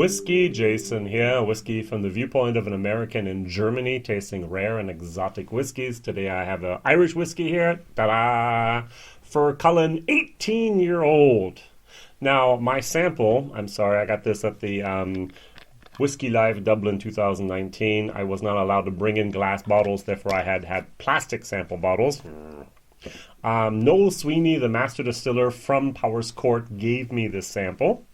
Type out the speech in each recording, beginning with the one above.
WhiskyJason here, whiskey from the viewpoint of an American in Germany, tasting rare and exotic whiskeys. Today I have an Irish whiskey here, ta-da, Fercullen 18-year-old. Now, my sample, I'm sorry, I got this at the Whiskey Live Dublin 2019. I was not allowed to bring in glass bottles, therefore I had plastic sample bottles. Noel Sweeney, the master distiller from Powerscourt, gave me this sample.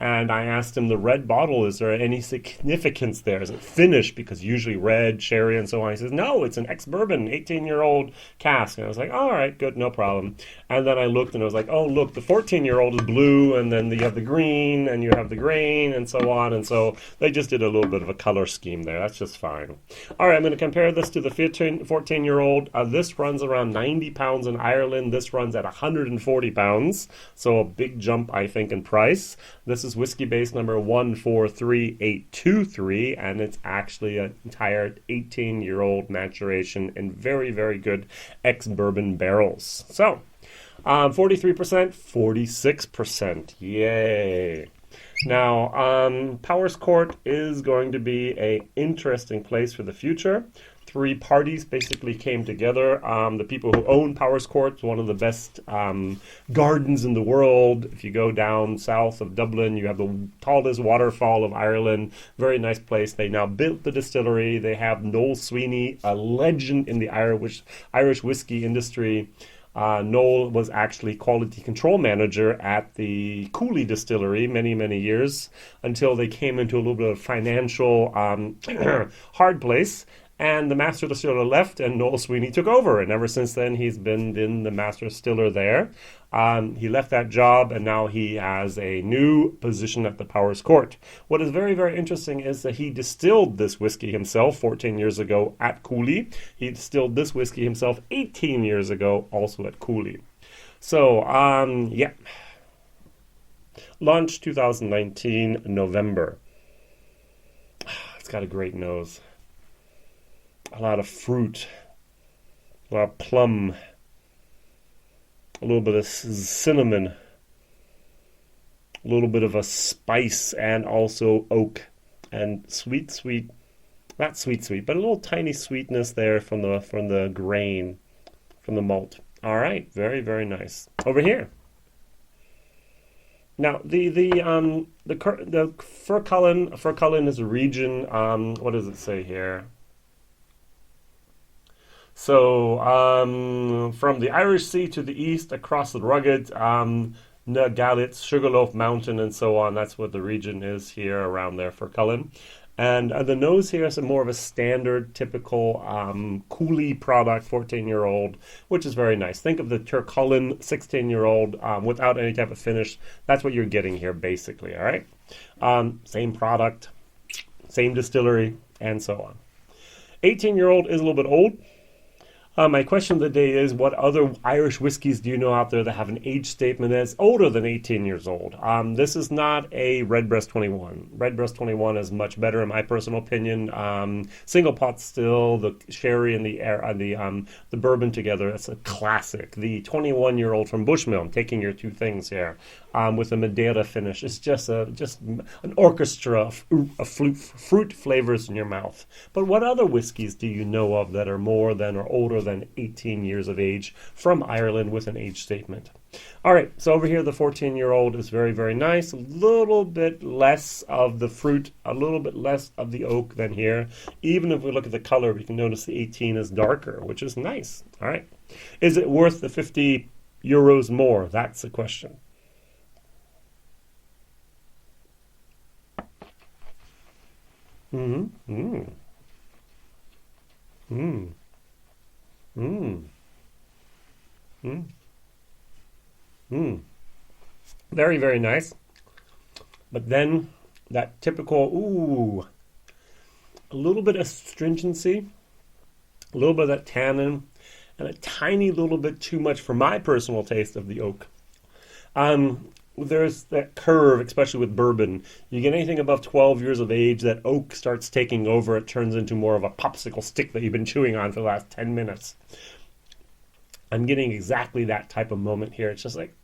And I asked him, the red bottle, is there any significance there? Is it finished? Because usually red, sherry, and so on. He says, no, it's an ex-bourbon, 18-year-old cask. And I was like, all right, good, no problem. And then I looked and I was like, oh, look, the 14-year-old is blue, and then you have the green, and you have the grain, and so on. And so they just did a little bit of a color scheme there. That's just fine. All right, I'm going to compare this to the 14-year-old. This runs around 90 pounds in Ireland. This runs at 140 pounds. So a big jump, I think, in price. This is whiskey base number 143823, and it's actually an entire 18-year-old maturation in very, very good ex-bourbon barrels. So, 43%, 46%. Yay! Now, Powerscourt is going to be an interesting place for the future. Three parties basically came together. The people who own Powerscourt, one of the best gardens in the world. If you go down south of Dublin, you have the tallest waterfall of Ireland. Very nice place. They now built the distillery. They have Noel Sweeney, a legend in the Irish whiskey industry. Noel was actually quality control manager at the Cooley distillery many, many years until they came into a little bit of financial hard place. And the master distiller left, and Noel Sweeney took over. And ever since then, he's been the master distiller there. He left that job, and now he has a new position at the Powerscourt. What is very, very interesting is that he distilled this whiskey himself 14 years ago at Cooley. He distilled this whiskey himself 18 years ago, also at Cooley. So, yeah. Launch 2019, November. It's got a great nose. A lot of fruit, a lot of plum, a little bit of cinnamon, a little bit of a spice, and also oak, and sweet, not sweet, but a little tiny sweetness there from the grain, from the malt. All right, very, very nice. Over here. Now the Fercullen is a region. What does it say here? So, from the Irish Sea to the east, across the rugged Gallets, Sugarloaf Mountain, and so on. That's what the region is here around there for Fercullen. And the nose here is more of a standard, typical Cooley product, 14-year-old, which is very nice. Think of the Fercullen 16-year-old without any type of finish. That's what you're getting here, basically, all right? Same product, same distillery, and so on. 18-year-old is a little bit old. My question of the day is, what other Irish whiskies do you know out there that have an age statement that's older than 18 years old? This is not a Redbreast 21. Redbreast 21 is much better in my personal opinion. Single pot still, the sherry and the bourbon together, it's a classic. The 21-year-old from Bushmill, I'm taking your two things here, with a Madeira finish. It's just an orchestra of fruit flavors in your mouth. But what other whiskeys do you know of that are more than or older than 18 years of age from Ireland with an age statement? All right, so over here the 14-year-old is very, very nice. A little bit less of the fruit, a little bit less of the oak than here. Even if we look at the color, we can notice the 18 is darker, which is nice. All right, is it worth the 50 euros more? That's the question. Very, very nice. But then that typical, a little bit of astringency, a little bit of that tannin, and a tiny little bit too much for my personal taste of the oak. There's that curve, especially with bourbon. You get anything above 12 years of age, that oak starts taking over. It turns into more of a popsicle stick that you've been chewing on for the last 10 minutes. I'm getting exactly that type of moment here. It's just like,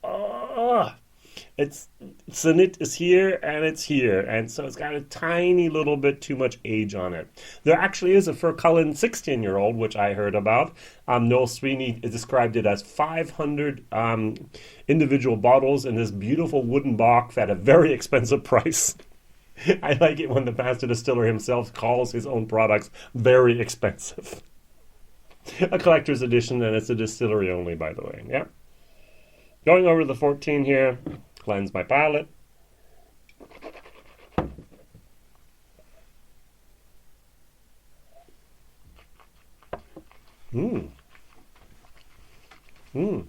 It's Sanit is here and it's here, and so it's got a tiny little bit too much age on it. There actually is a Fercullen 16-year-old, which I heard about. Noel Sweeney described it as 500 individual bottles in this beautiful wooden box at a very expensive price. I like it when the master distiller himself calls his own products very expensive. A collector's edition, and it's a distillery only, by the way. Yeah. Going over the 14 here. Cleanse my palate. Mmm. Mmm.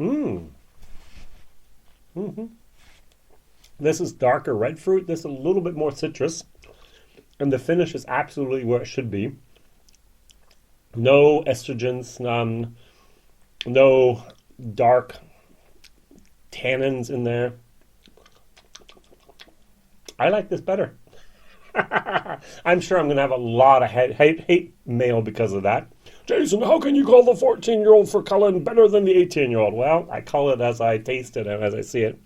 Mmm. Mm-hmm. This is darker red fruit. This is a little bit more citrus. And the finish is absolutely where it should be. No estrogens, no dark tannins in there. I like this better. I'm sure I'm going to have a lot of hate mail because of that. Jason, how can you call the 14-year-old Fercullen better than the 18-year-old? Well, I call it as I taste it and as I see it.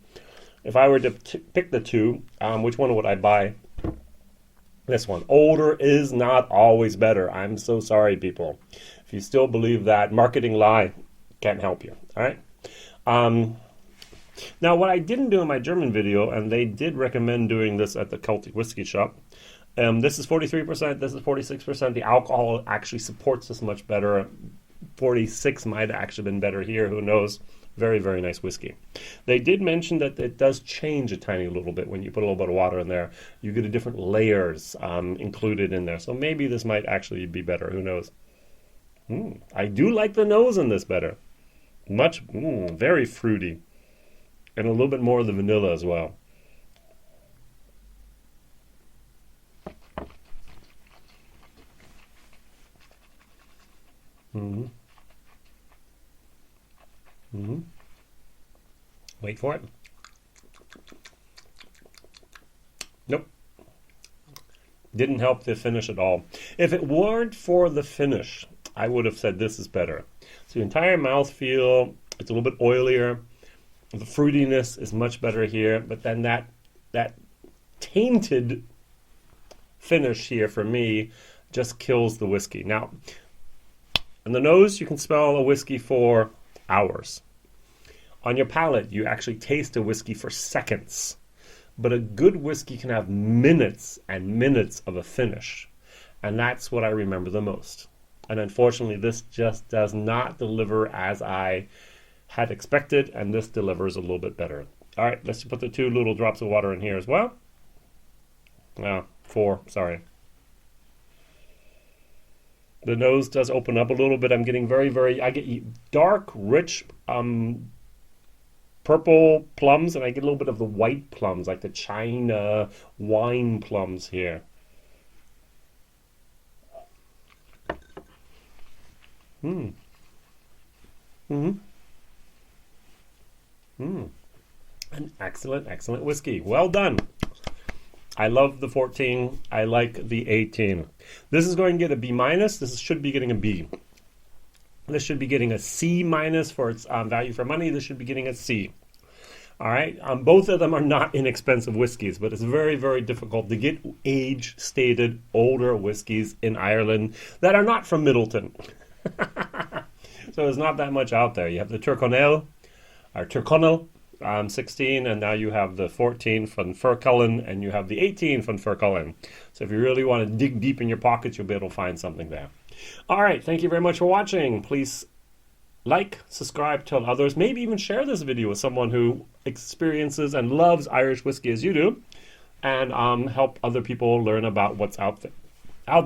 If I were to pick the two, which one would I buy? This one. Older is not always better. I'm so sorry, people. If you still believe that, marketing lie, can't help you. All right? Now, what I didn't do in my German video, and they did recommend doing this at the Celtic Whiskey Shop, this is 43%, this is 46%. The alcohol actually supports this much better. 46 might have actually been better here. Who knows? Very, very nice whiskey. They did mention that it does change a tiny little bit when you put a little bit of water in there. You get a different layers included in there. So maybe this might actually be better. Who knows? I do like the nose in this better. Very fruity. And a little bit more of the vanilla as well. Wait for it. Nope. Didn't help the finish at all. If it weren't for the finish, I would have said this is better. So the entire mouthfeel, it's a little bit oilier. The fruitiness is much better here, but then that tainted finish here for me just kills the whiskey. Now, on the nose, you can smell a whiskey for hours. On your palate, you actually taste a whiskey for seconds. But a good whiskey can have minutes and minutes of a finish. And that's what I remember the most. And unfortunately, this just does not deliver as I had expected, and this delivers a little bit better. All right, let's put the 2 little drops of water in here as well. 4, sorry. The nose does open up a little bit. I'm getting I get dark, rich purple plums, and I get a little bit of the white plums, like the China wine plums here. An excellent, excellent whiskey. Well done. I love the 14. I like the 18. This is going to get a B minus. This should be getting a B. This should be getting a C minus for its value for money. This should be getting a C. All right. Both of them are not inexpensive whiskeys, but it's very, very difficult to get age-stated older whiskeys in Ireland that are not from Middleton. So there's not that much out there. You have the Tyrconnell, 16, and now you have the 14 from Fercullen, and you have the 18 from Fercullen. So if you really want to dig deep in your pockets, you'll be able to find something there. All right, thank you very much for watching. Please like, subscribe, tell others, maybe even share this video with someone who experiences and loves Irish whiskey as you do, and help other people learn about what's out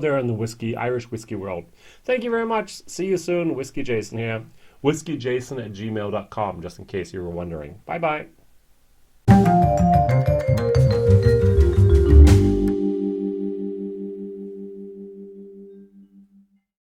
there in the Irish whiskey world. Thank you very much. See you soon. WhiskyJason here. WhiskyJason@gmail.com, just in case you were wondering. Bye-bye.